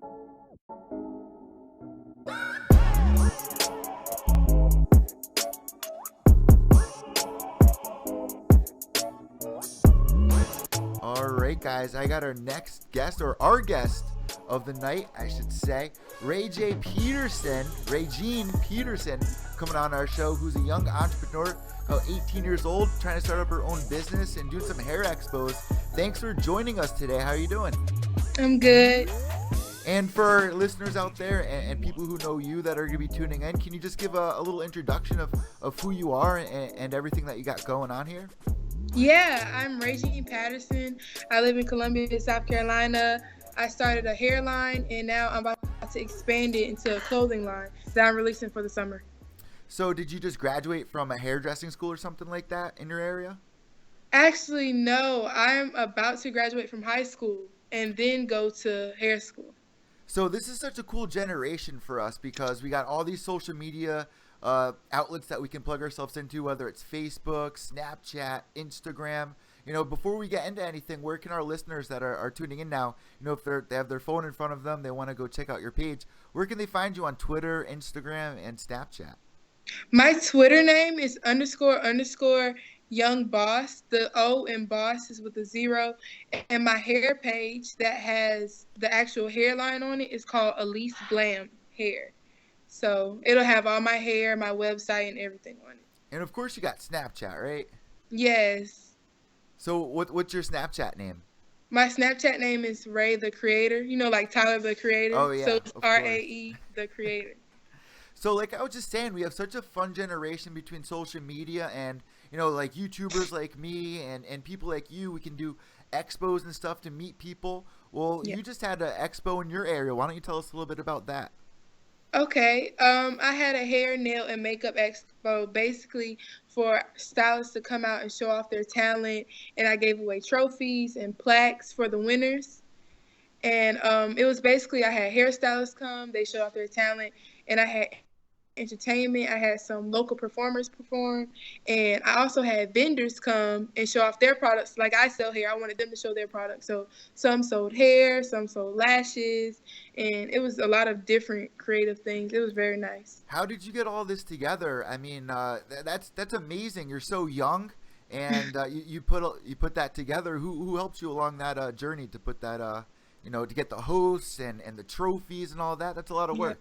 All right, guys, I got our next guest, or our guest of the night, I should say, Regine Peterson, coming on our show, who's a young entrepreneur, about 18 years old, trying to start up her own business and doing some hair expos. Thanks for joining us today. How are you doing? I'm good. And for our listeners out there and people who know you that are going to be tuning in, can you just give a little introduction of who you are and everything that you got going on here? Yeah, I'm Regine Patterson. I live in Columbia, South Carolina. I started a hairline, and now I'm about to expand it into a clothing line that I'm releasing for the summer. So did you just graduate from a hairdressing school or something like that in your area? Actually, no, I'm about to graduate from high school and then go to hair school. So this is such a cool generation for us because we got all these social media outlets that we can plug ourselves into, whether it's Facebook, Snapchat, Instagram. You know, before we get into anything, where can our listeners that are tuning in now, you know, if they have their phone in front of them, they want to go check out your page, where can they find you on Twitter, Instagram, and Snapchat? My Twitter name is __ young boss. The O in boss is with a 0. And my hair page that has the actual hairline on it is called Elise Glam Hair. So it'll have all my hair, my website, and everything on it. And of course you got Snapchat, right? Yes. So what's your Snapchat name? My Snapchat name is Ray the Creator. You know, like Tyler the Creator. Oh, yeah, So it's of course. RAE the Creator. So like I was just saying, we have such a fun generation between social media and, you know, like YouTubers like me and people like you. We can do expos and stuff to meet people. Well, Yeah. you just had an expo in your area. Why don't you tell us a little bit about that? Okay. I had a hair, nail, and makeup expo basically for stylists to come out and show off their talent. And I gave away trophies and plaques for the winners. And it was basically I had hairstylists come, they showed off their talent, and I had entertainment. I had some local performers perform, and I also had vendors come and show off their products. Like I sell hair, I wanted them to show their products. So some sold hair, some sold lashes, and it was a lot of different creative things. It was very nice. How did you get all this together? I mean, that's amazing. You're so young, and you put that together. Who helped you along that journey to put that you know, to get the hosts and the trophies and all that? That's a lot of Yeah. work.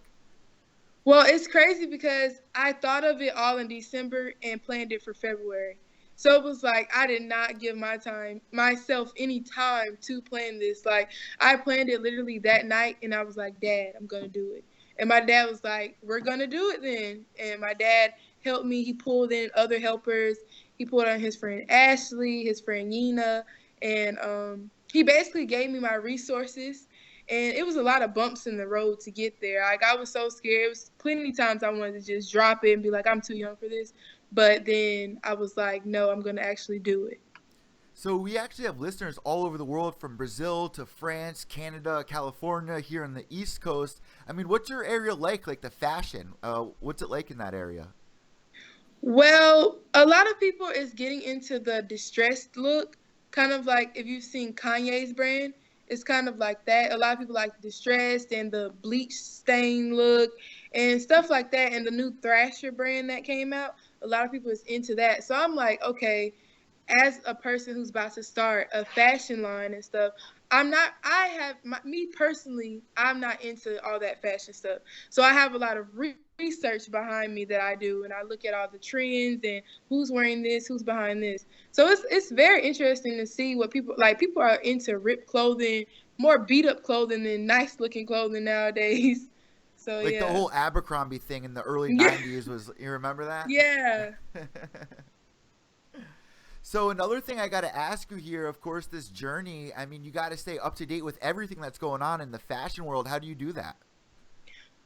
Well, it's crazy because I thought of it all in December and planned it for February. So it was like I did not give myself any time to plan this. Like I planned it literally that night and I was like, Dad, I'm gonna do it. And my dad was like, we're gonna do it then. And my dad helped me. He pulled in other helpers. He pulled on his friend Ashley, his friend Yina, and he basically gave me my resources. And it was a lot of bumps in the road to get there. Like I was so scared. It was plenty times I wanted to just drop it and be like, I'm too young for this. But then I was like, no, I'm going to actually do it. So we actually have listeners all over the world, from Brazil to France, Canada, California, here on the East Coast. I mean, what's your area like the fashion? What's it like in that area? Well, a lot of people is getting into the distressed look, kind of like if you've seen Kanye's brand, it's kind of like that. A lot of people like distressed and the bleach stain look and stuff like that. And the new Thrasher brand that came out, a lot of people is into that. So I'm like, okay, as a person who's about to start a fashion line and stuff, me personally, I'm not into all that fashion stuff. So I have a lot of research behind me that I do, and I look at all the trends and who's wearing this, who's behind this. So it's very interesting to see what people like. People are into ripped clothing, more beat up clothing than nice looking clothing nowadays. So Like the yeah. whole Abercrombie thing in the early Yeah. 90s was, you remember that? Yeah. So another thing I got to ask you here, of course, this journey, I mean, you got to stay up to date with everything that's going on in the fashion world. How do you do that?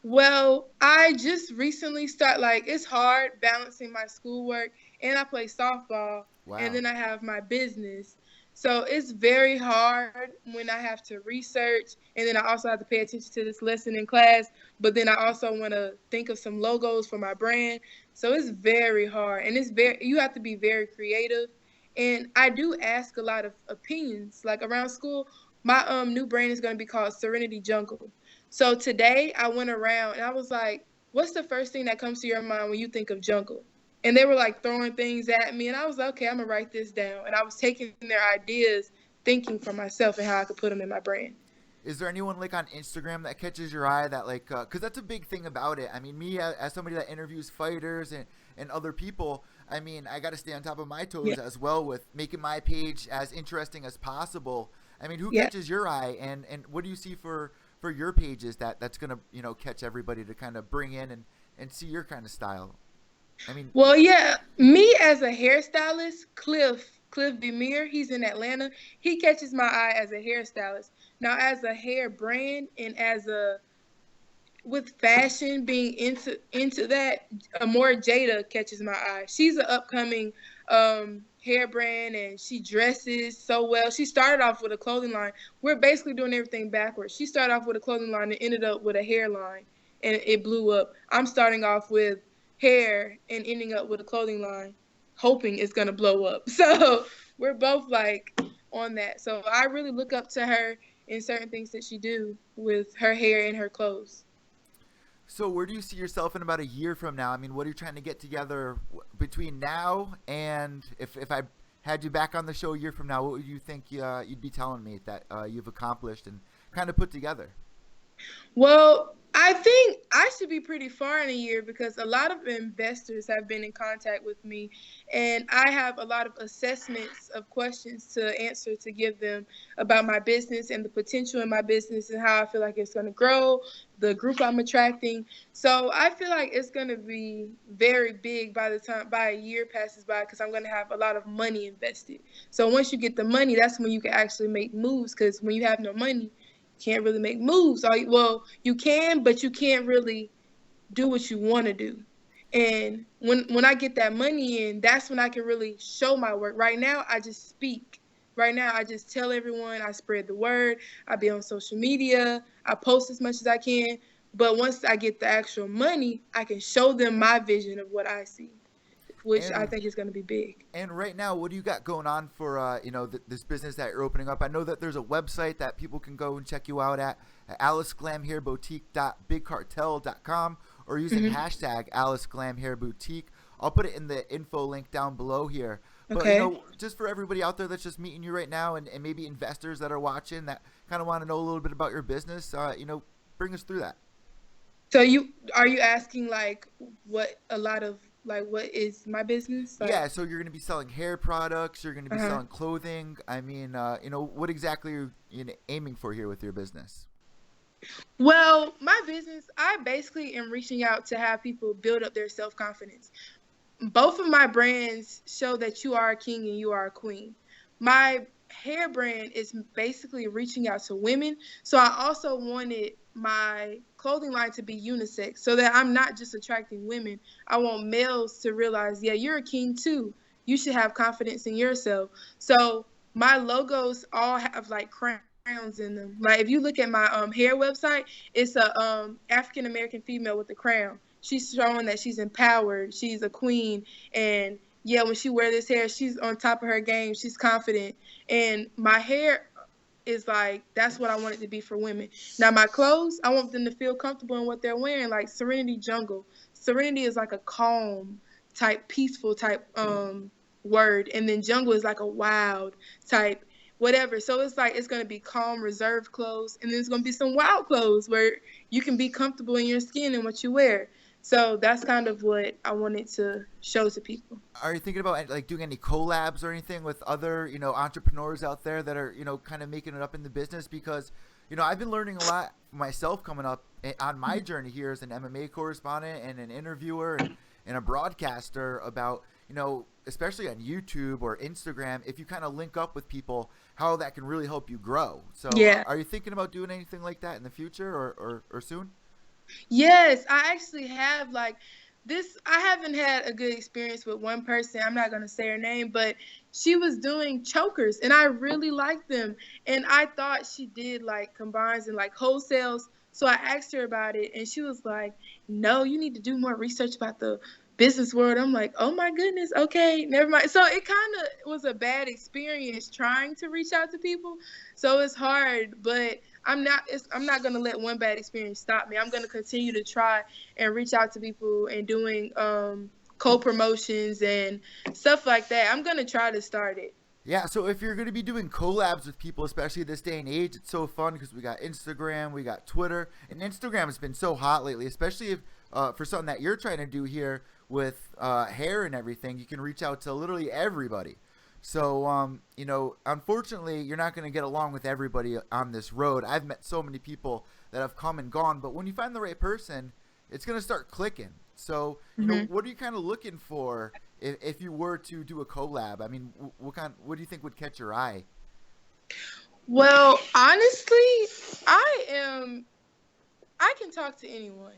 Well, I just recently it's hard balancing my schoolwork and I play softball and Wow. then I have my business. So it's very hard when I have to research and then I also have to pay attention to this lesson in class, but then I also want to think of some logos for my brand. So it's very hard and you have to be very creative. And I do ask a lot of opinions. Like around school, my new brand is going to be called Serenity Jungle. So today I went around and I was like, what's the first thing that comes to your mind when you think of jungle? And they were like throwing things at me. And I was like, okay, I'm going to write this down. And I was taking their ideas, thinking for myself and how I could put them in my brand. Is there anyone like on Instagram that catches your eye that like because that's a big thing about it. I mean, me as somebody that interviews fighters and other people, I mean, I got to stay on top of my Yeah. toes as well with making my page as interesting as possible. I mean, who Yeah. catches your eye, and what do you see for your pages that's gonna catch everybody to kind of bring in and see your kind of style? I mean, Well, yeah, me as a hairstylist, Cliff Demir, he's in Atlanta. He catches my eye as a hairstylist. Now, as a hair brand and as a with fashion being into that, more Jada catches my eye. She's an upcoming hair brand and she dresses so well. She started off with a clothing line. We're basically doing everything backwards. She started off with a clothing line and ended up with a hairline and it blew up. I'm starting off with hair and ending up with a clothing line, hoping it's gonna blow up. So we're both like on that. So I really look up to her in certain things that she do with her hair and her clothes. so where do you see yourself in about a year from now? I mean, what are you trying to get together between now and if I had you back on the show a year from now, what would you think you'd be telling me that you've accomplished and kind of put together? Well, I think I should be pretty far in a year because a lot of investors have been in contact with me, and I have a lot of assessments of questions to answer to give them about my business and the potential in my business and how I feel like it's going to grow, the group I'm attracting. So I feel like it's going to be very big by the time by a year passes by because I'm going to have a lot of money invested. So once you get the money, that's when you can actually make moves because when you have no money, can't really make moves. Well, you can, but you can't really do what you want to do. And when I get that money in, that's when I can really show my work. Right now, I just speak. Right now, I just tell everyone. I spread the word. I be on social media. I post as much as I can. But once I get the actual money, I can show them my vision of what I see, which I And think is going to be big. and right now, what do you got going on for this business that you're opening up? I know that there's a website that people can go and check you out at aliceglamhairboutique.bigcartel.com or using Hmm. hashtag aliceglamhairboutique. I'll put it in the info link down below here. But Okay. just for everybody out there that's just meeting you right now, and maybe investors that are watching that kind of want to know a little bit about your business, bring us through that. So you asking like what a lot of like what is my business like? Yeah, so you're going to be selling hair products. You're going to be Uh-huh. selling clothing. I mean, what exactly are you aiming for here with your business? Well, my business, I basically am reaching out to have people build up their self confidence. Both of my brands show that you are a king and you are a queen. My hair brand is basically reaching out to women. So I also wanted my clothing line to be unisex so that I'm not just attracting women. I want males to realize, yeah, you're a king too. You should have confidence in yourself. So my logos all have like crowns in them. Like if you look at my hair website, it's a African American female with a crown. She's showing that she's empowered, she's a queen, and yeah, when she wear this hair, she's on top of her game, she's confident. And my hair is like that's what I want it to be for women. Now my clothes, I want them to feel comfortable in what they're wearing, like Serenity Jungle. Serenity is like a calm type, peaceful type word, and then jungle is like a wild type whatever. So it's like it's gonna be calm, reserved clothes, and then it's gonna be some wild clothes where you can be comfortable in your skin and what you wear. So that's kind of what I wanted to show to people. Are you thinking about like doing any collabs or anything with other entrepreneurs out there that are kind of making it up in the business? Because I've been learning a lot myself coming up on my journey here as an MMA correspondent and an interviewer and a broadcaster about especially on YouTube or Instagram, if you kind of link up with people, how that can really help you grow. So Yeah. are you thinking about doing anything like that in the future or soon? Yes, I actually have like this. I haven't had a good experience with one person. I'm not going to say her name, but she was doing chokers and I really liked them. And I thought she did like combines and like wholesales. So I asked her about it and she was like, no, you need to do more research about the business world. I'm like, oh my goodness. Okay, never mind. So it kind of was a bad experience trying to reach out to people. So it's hard, but I'm not gonna let one bad experience stop me. I'm gonna continue to try and reach out to people and doing co-promotions and stuff like that. I'm gonna try to start it. Yeah, so if you're going to be doing collabs with people, especially this day and age, it's so fun because we got Instagram, we got Twitter, and Instagram has been so hot lately, especially if for something that you're trying to do here with hair and everything, you can reach out to literally everybody. So, unfortunately, you're not going to get along with everybody on this road. I've met so many people that have come and gone, but when you find the right person, it's going to start clicking. So, what are you kind of looking for if you were to do a collab? I mean, what do you think would catch your eye? Well, honestly, I can talk to anyone.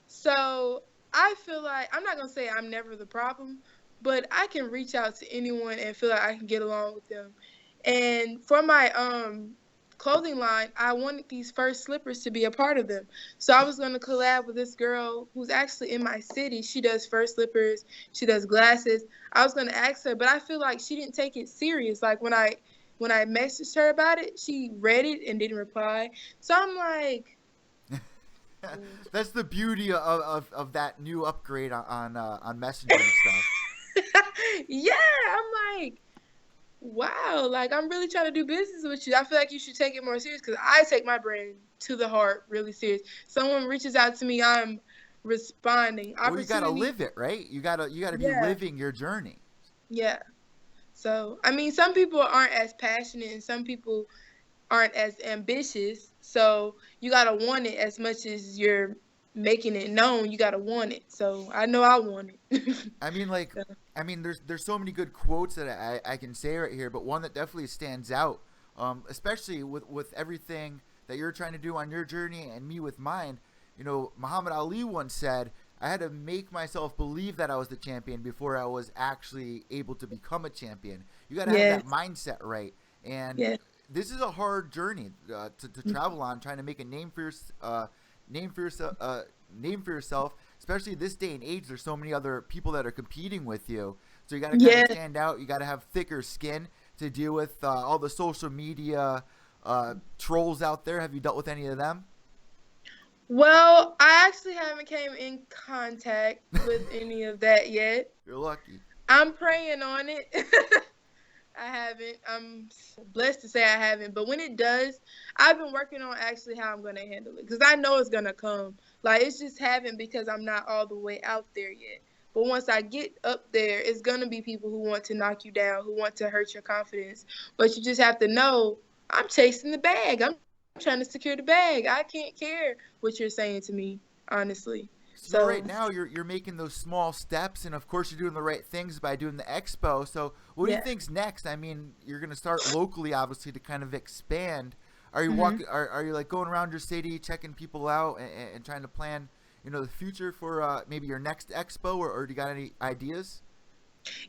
So I feel like I'm not gonna say I'm never the problem, but I can reach out to anyone and feel like I can get along with them. And for my clothing line, I wanted these first slippers to be a part of them. So I was gonna collab with this girl who's actually in my city. She does first slippers, she does glasses. I was gonna ask her, but I feel like she didn't take it serious. Like when I messaged her about it, she read it and didn't reply. So I'm like, That's the beauty of that new upgrade on Messenger and stuff. yeah, I'm like, wow, like I'm really trying to do business with you. I feel like you should take it more serious because I take my brand to the heart really serious. Someone reaches out to me, I'm responding. Well, you gotta live it, right? You gotta be Yeah, living your journey. yeah. So I mean, some people aren't as passionate, and some people aren't as ambitious. So you gotta want it as much as you're making it known. You gotta want it. So I know I want it. I mean, like, So, there's so many good quotes that I can say right here, but one that definitely stands out, especially with everything that you're trying to do on your journey and me with mine. Muhammad Ali once said, "I had to make myself believe that I was the champion before I was actually able to become a champion." You got to have yes, that mindset right, and yes, this is a hard journey to travel on, trying to make a name for yourself, name for yourself. Especially this day and age, there's so many other people that are competing with you, so you got to kind of yes. stand out. You got to have thicker skin to deal with all the social media trolls out there. Have you dealt with any of them? Well, I actually haven't came in contact with any of that yet. You're lucky. I'm praying on it. I haven't. I'm blessed to say I haven't. But when it does, I've been working on actually how I'm going to handle it because I know it's going to come. Like, it's just haven't because I'm not all the way out there yet. But once I get up there, it's going to be people who want to knock you down, who want to hurt your confidence. But you just have to know I'm chasing the bag. I'm trying to secure the bag. I can't care what you're saying to me, honestly. So So, right now you're making those small steps, and of course you're doing the right things by doing the expo. So what do you yeah. think's next? I mean, you're gonna start locally, obviously, to kind of expand. Are you hmm walking? Are you like going around your city, checking people out, and trying to plan, the future for maybe your next expo, or do you got any ideas?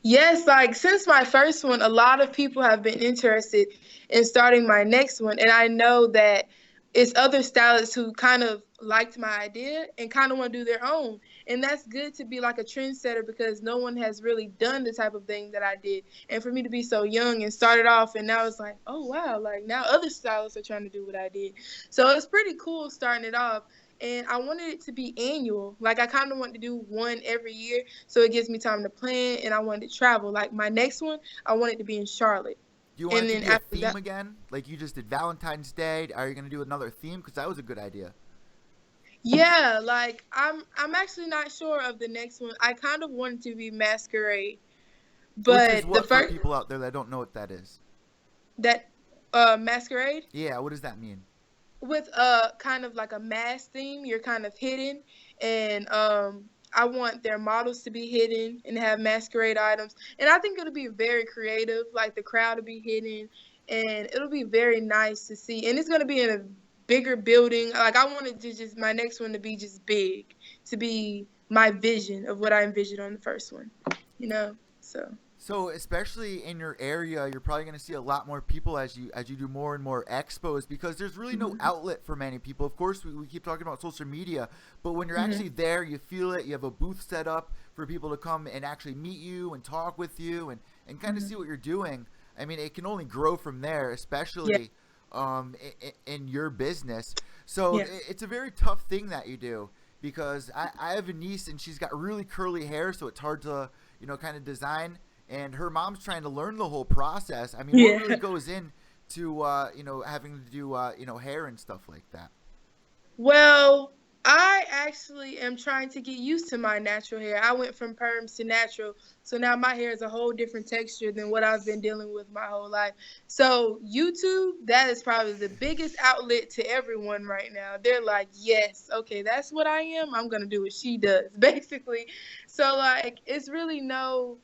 Yes, like since my first one, a lot of people have been interested in starting my next one. And I know that it's other stylists who kind of liked my idea and kind of want to do their own. And that's good to be like a trendsetter because no one has really done the type of thing that I did. And for me to be so young and started off, and now it's like, oh wow, like now other stylists are trying to do what I did. So it's pretty cool starting it off. And I wanted it to be annual. Like I kind of want to do one every year so it gives me time to plan and I wanted to travel. Like my next one, I want it to be in Charlotte. Do you want And it to then be a after theme that, again, like you just did Valentine's Day? Are you gonna do another theme? Because that was a good idea. yeah, like I'm actually not sure of the next one. I kind of wanted to be masquerade, Which is but the what for first people out there that don't know what that is. that masquerade Yeah, what does that mean? with kind of like a mask theme, you're kind of hidden and I want their models to be hidden and have masquerade items. And I think it'll be very creative, like the crowd will be hidden and it'll be very nice to see. And it's going to be in a bigger building. Like I wanted to just my next one to be just big, to be my vision of what I envisioned on the first one, you know? So, So, especially in your area, you're probably going to see a lot more people as you do more and more expos because there's really no hmm outlet for many people. Of course, we keep talking about social media, but when you're hmm actually there, you feel it. You have a booth set up for people to come and actually meet you and talk with you and kind of hmm see what you're doing. I mean, it can only grow from there, yeah. especially in your business. So Yeah. it's a very tough thing that you do because I have a niece and she's got really curly hair, so it's hard to kind of design. And her mom's trying to learn the whole process. I mean, what Yeah. really goes in to having to do hair and stuff like that? Well, I actually am trying to get used to my natural hair. I went from perms to natural, so now my hair is a whole different texture than what I've been dealing with my whole life. So, YouTube, that is probably the biggest outlet to everyone right now. They're like, yes, okay, that's what I am. I'm going to do what she does, basically. So, like, it's really no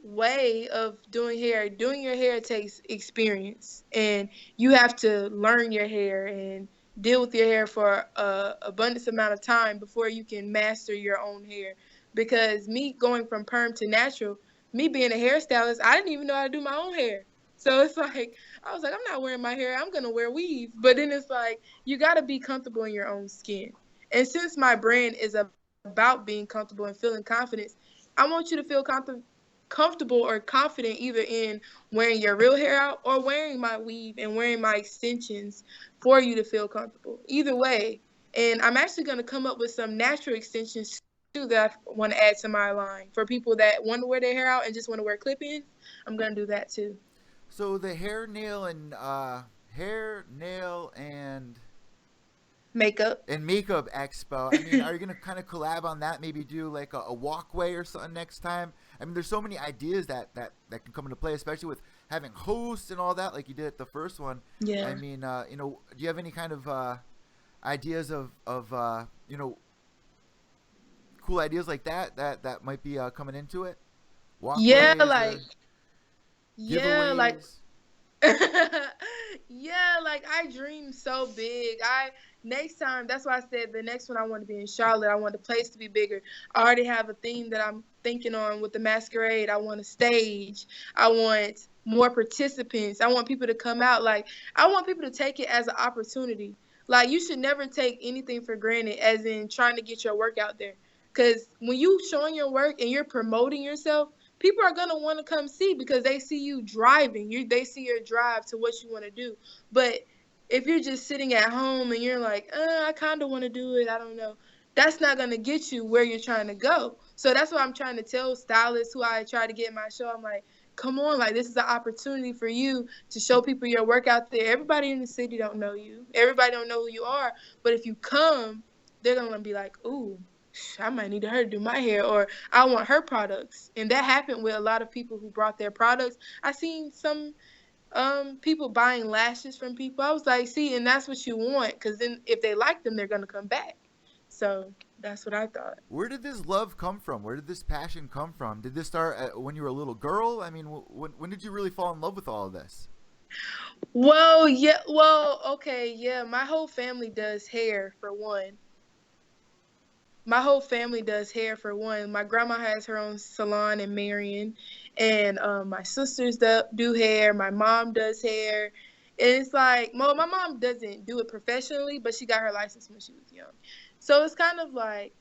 way of doing hair. Doing your hair takes experience, and you have to learn your hair and deal with your hair for a abundance amount of time before you can master your own hair. Because me going from perm to natural, me being a hairstylist, I didn't even know how to do my own hair. So it's like I was like, I'm not wearing my hair. I'm gonna wear weave. But then it's like you gotta be comfortable in your own skin. And since my brand is about being comfortable and feeling confidence, I want you to feel comfortable or confident either in wearing your real hair out or wearing my weave and wearing my extensions for you to feel comfortable. Either way. And I'm actually going to come up with some natural extensions too that I want to add to my line for people that want to wear their hair out and just want to wear clip-ins. I'm going to do that too. So the hair, nail, Makeup. and makeup expo. I mean, are you gonna kind of collab on that? Maybe do like a walkway or something next time. I mean, there's so many ideas that can come into play, especially with having hosts and all that, like you did at the first one. I Yeah. mean, do you have any kind of ideas of cool ideas like that might be coming into it? Yeah, Walkways like or yeah, like giveaways? yeah, like I dream so big. I next time, that's why I said the next one I want to be in Charlotte. I want the place to be bigger. I already have a theme that I'm thinking on with the masquerade. I want a stage. I want more participants. I want people to come out. Like I want people to take it as an opportunity. Like you should never take anything for granted, as in trying to get your work out there. Because when you showing your work and you're promoting yourself, people are gonna want to come see because they see you driving. They see your drive to what you want to do. But if you're just sitting at home and you're like, I kind of want to do it, I don't know. That's not gonna get you where you're trying to go. So that's what I'm trying to tell stylists who I try to get in my show. I'm like, come on, like this is an opportunity for you to show people your work out there. Everybody in the city don't know you. Everybody don't know who you are. But if you come, they're gonna be like, ooh, I might need her to do my hair, or I want her products. And that happened with a lot of people who brought their products. I seen some people buying lashes from people. I was like, see, and that's what you want, because then if they like them, they're gonna come back. So that's what I thought. Where did this love come from? Where did this passion come from? Did this start when you were a little girl? I mean, when did you really fall in love with all of this? Well, yeah, well, okay, yeah. My whole family does hair for one. My whole family does hair for one. My grandma has her own salon in Marion, and my sisters do hair. My mom does hair, and it's like, well, my mom doesn't do it professionally, but she got her license when she was young. So it's kind of like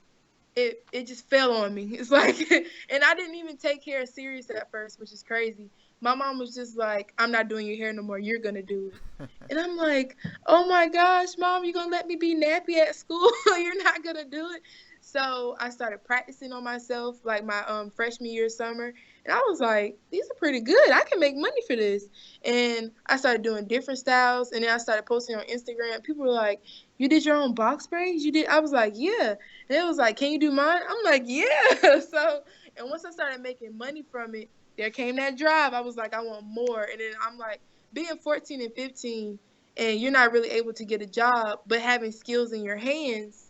it just fell on me. It's like, and I didn't even take hair serious at first, which is crazy. My mom was just like, I'm not doing your hair no more. You're gonna do it. And I'm like, oh my gosh, mom, you gonna let me be nappy at school? You're not gonna do it. So I started practicing on myself like my freshman year summer. And I was like, these are pretty good. I can make money for this. And I started doing different styles. And then I started posting on Instagram. People were like, you did your own box braids? You did? I was like, yeah. And it was like, can you do mine? I'm like, yeah. So, and once I started making money from it, there came that drive. I was like, I want more. And then I'm like, being 14 and 15 and you're not really able to get a job, but having skills in your hands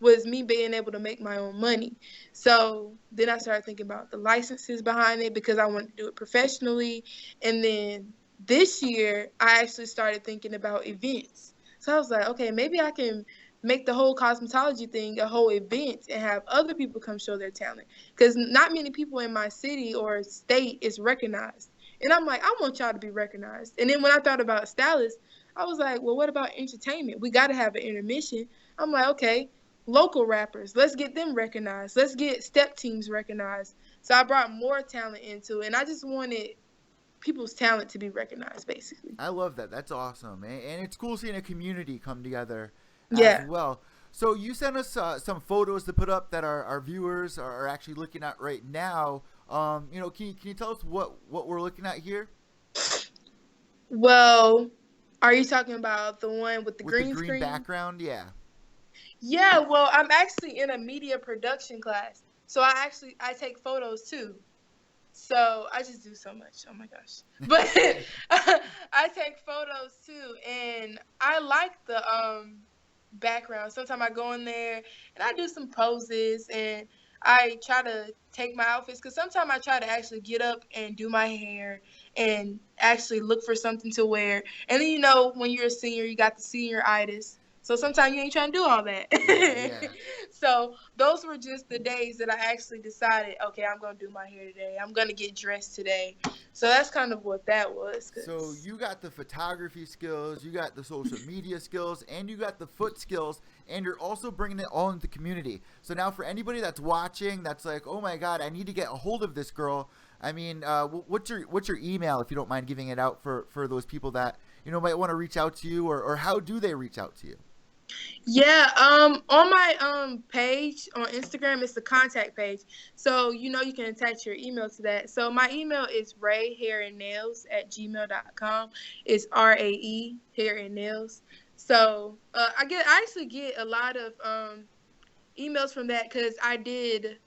was me being able to make my own money. So then I started thinking about the licenses behind it because I wanted to do it professionally. And then this year, I actually started thinking about events. So I was like, okay, maybe I can make the whole cosmetology thing a whole event and have other people come show their talent. Because not many people in my city or state is recognized. And I'm like, I want y'all to be recognized. And then when I thought about stylists, I was like, well, what about entertainment? We got to have an intermission. I'm like, okay, local rappers, let's get them recognized. Let's get step teams recognized. So I brought more talent into it. And I just wanted people's talent to be recognized, basically. I love that. That's awesome, and it's cool seeing a community come together as Yeah. well. So you sent us some photos to put up that our viewers are actually looking at right now. Can you tell us what we're looking at here Well, are you talking about the one with the with the green green screen? background? Yeah, Yeah, well, I'm actually in a media production class. So I take photos too. So I just do so much. Oh my gosh. But I take photos too, and I like the background. Sometimes I go in there and I do some poses, and I try to take my outfits because sometimes I try to actually get up and do my hair and actually look for something to wear. And then when you're a senior, you got the senioritis. So sometimes you ain't trying to do all that. yeah, yeah. So those were just the days that I actually decided, okay, I'm gonna do my hair today. I'm gonna get dressed today. So that's kind of what that was. So you got the photography skills, you got the social media skills, and you got the foot skills, and you're also bringing it all into the community. So now for anybody that's watching, that's like, oh my God, I need to get a hold of this girl. I mean, what's your email if you don't mind giving it out for those people that might want to reach out to you, or how do they reach out to you? Yeah, on my page on Instagram, it's the contact page. So you can attach your email to that. So my email is rayhairandnails@gmail.com. It's RAE hair and nails. So I actually get a lot of emails from that because I did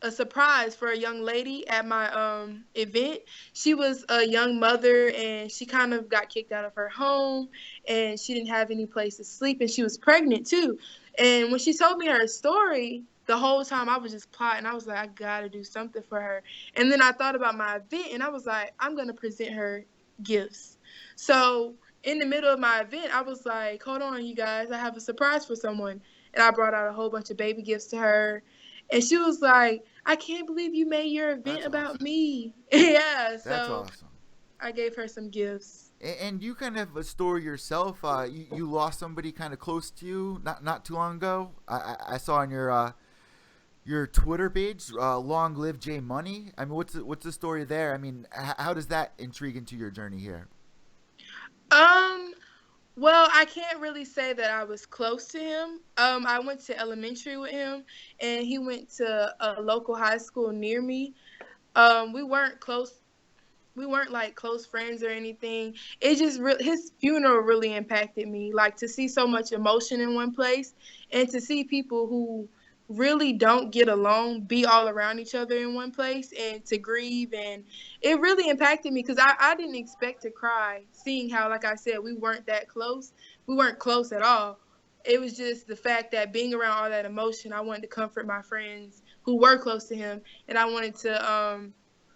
a surprise for a young lady at my event. She was a young mother and she kind of got kicked out of her home and she didn't have any place to sleep and she was pregnant too. And when she told me her story, the whole time I was just plotting. I was like, I gotta do something for her. And then I thought about my event and I was like, I'm gonna present her gifts. So in the middle of my event, I was like, hold on, you guys, I have a surprise for someone. And I brought out a whole bunch of baby gifts to her. And she was like, I can't believe you made your event That's about awesome. me. Yeah, That's so awesome. I gave her some gifts. And you kind of have a story yourself. You lost somebody kind of close to you not too long ago. I saw on your Twitter page, "Long Live J Money." I mean, what's the story there? I mean, how does that intrigue into your journey here? Um, well, I can't really say that I was close to him. I went to elementary with him, and he went to a local high school near me. We weren't close. We weren't like close friends or anything. It just his funeral really impacted me. Like to see so much emotion in one place, and to see people who really don't get along be all around each other in one place and to grieve, and it really impacted me because I didn't expect to cry seeing how, like I said, we weren't that close. We weren't close at all. It was just the fact that being around all that emotion, I wanted to comfort my friends who were close to him, and I wanted to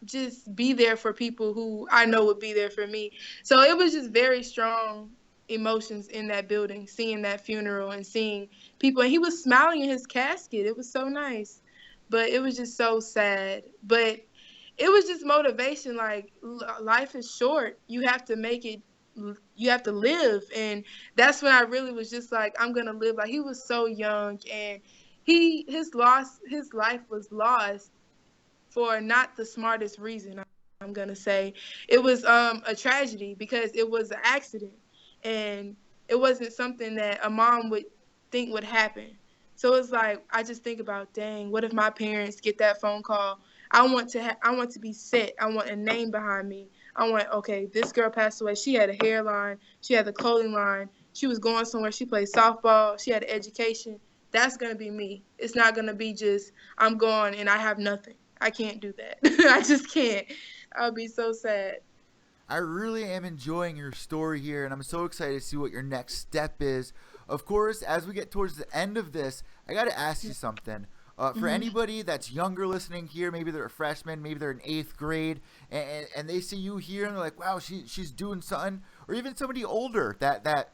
just be there for people who I know would be there for me. So it was just very strong emotions in that building, seeing that funeral and seeing people. And he was smiling in his casket. It was so nice. But it was just so sad. But it was just motivation. Like, life is short. You have to make it. You have to live. And that's when I really was just like, I'm going to live. Like, he was so young. And his life was lost for not the smartest reason. I'm gonna say it was a tragedy because it was an accident and it wasn't something that a mom would think would happen. So it's like I just think about, dang, what if my parents get that phone call? I want to be set. I want a name behind me. I want, okay, this girl passed away. She had a hairline. She had a clothing line. She was going somewhere. She played softball. She had an education. That's gonna be me. It's not gonna be just I'm gone and I have nothing. I can't do that. I just can't. I'll be so sad. I really am enjoying your story here, and I'm so excited to see what your next step is. Of course, as we get towards the end of this, I got to ask you something. For Mm-hmm. anybody that's younger listening here, maybe they're a freshman, maybe they're in eighth grade, and they see you here and they're like, "Wow, she's doing something," or even somebody older that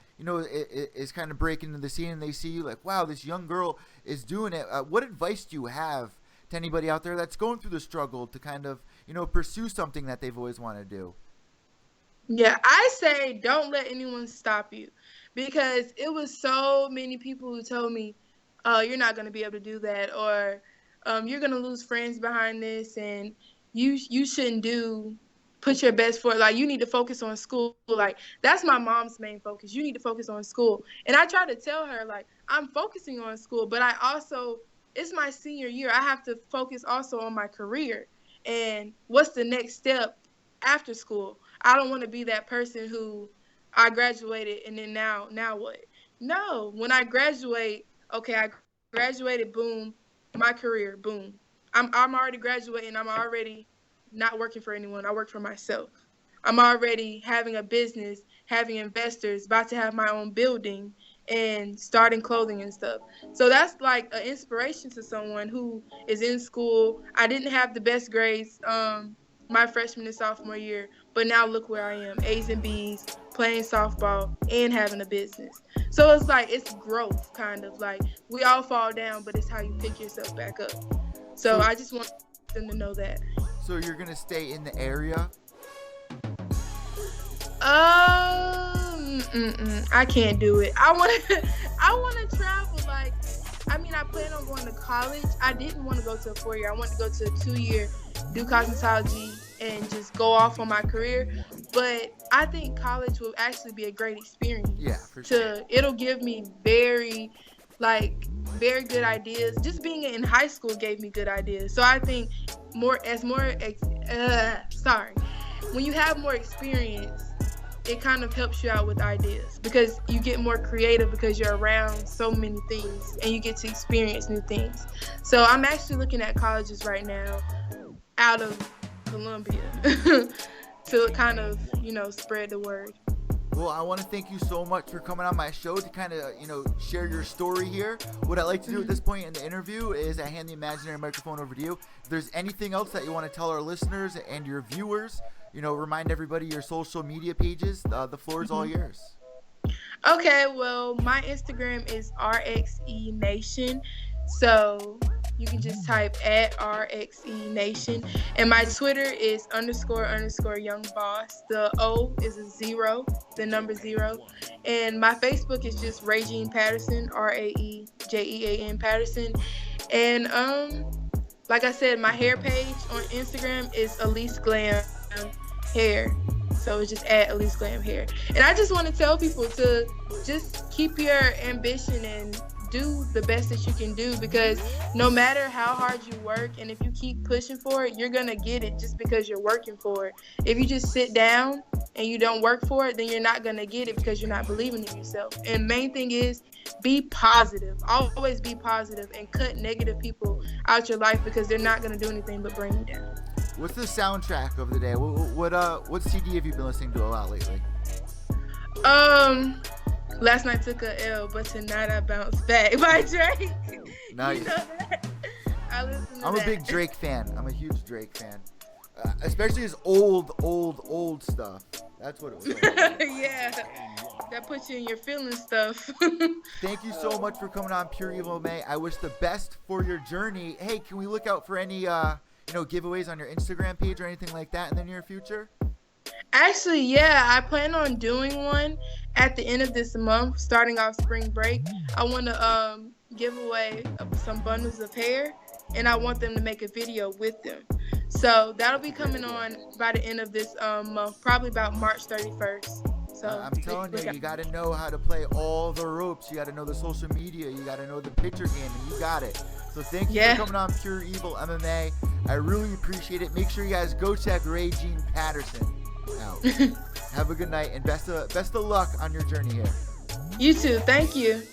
is kind of breaking into the scene, and they see you like, "Wow, this young girl is doing it." What advice do you have to anybody out there that's going through the struggle to kind of pursue something that they've always wanted to do? Yeah, I say don't let anyone stop you because it was so many people who told me, "Oh, you're not going to be able to do that," or "You're going to lose friends behind this," and you shouldn't put your best foot. Like, you need to focus on school. Like, that's my mom's main focus. You need to focus on school. And I try to tell her, like, I'm focusing on school, but I also, it's my senior year. I have to focus also on my career. And what's the next step after school? I don't want to be that person who I graduated and then now what? No, when I graduate, okay, I graduated, boom, my career, boom. I'm already graduating. I'm already not working for anyone. I work for myself. I'm already having a business, having investors, about to have my own building and starting clothing and stuff. So that's like an inspiration to someone who is in school. I didn't have the best grades my freshman and sophomore year, but now look where I am, A's and B's, playing softball and having a business. So it's like, it's growth, kind of like we all fall down, but it's how you pick yourself back up. So I just want them to know that. So you're gonna stay in the area? I can't do it. I want to travel. Like, I mean, I plan on going to college. I didn't want to go to a 4-year. I wanted to go to a 2-year, do cosmetology, and just go off on my career. But I think college will actually be a great experience. Yeah, for sure. It'll give me very good ideas. Just being in high school gave me good ideas. So I think when you have more experience, it kind of helps you out with ideas because you get more creative because you're around so many things and you get to experience new things. So I'm actually looking at colleges right now out of Columbia to kind of, spread the word. Well, I want to thank you so much for coming on my show to kind of, share your story here. What I like to do at this point in the interview is I hand the imaginary microphone over to you. If there's anything else that you want to tell our listeners and your viewers, remind everybody your social media pages. The floor is all yours. Okay, well, my Instagram is RXENation. So you can just type @RXENation. And my Twitter is _ young boss. The O is a 0, the number 0. And my Facebook is just Raejean Patterson, RAEJEAN Patterson. And like I said, my hair page on Instagram is Elise Glam Hair. So it's just @Elise Glam Hair. And I just want to tell people to just keep your ambition and do the best that you can do, because no matter how hard you work and if you keep pushing for it, you're gonna get it just because you're working for it. If you just sit down and you don't work for it, then you're not gonna get it because you're not believing in yourself. And main thing is, be positive. Always be positive and cut negative people out your life because they're not gonna do anything but bring you down. What's the soundtrack of the day? What CD have you been listening to a lot lately? Last night took a L, but tonight I bounce back by Drake. Nice. You know that? I listen to I'm a big Drake fan. I'm a huge Drake fan. Especially his old stuff. That's what it was like. Yeah. That puts you in your feeling stuff. Thank you so much for coming on Pure Evil May. I wish the best for your journey. Hey, can we look out for any giveaways on your Instagram page or anything like that in the near future? Actually, yeah, I plan on doing one at the end of this month, starting off spring break. I want to give away some bundles of hair, and I want them to make a video with them. So that'll be coming on by the end of this month, probably about March 31st. So I'm telling you, you got to know how to play all the ropes. You got to know the social media. You got to know the picture game, and you got it. So thank you for coming on Pure Evil MMA. I really appreciate it. Make sure you guys go check Raejean Patterson out. Have a good night, and best of luck on your journey here. You too. Thank you.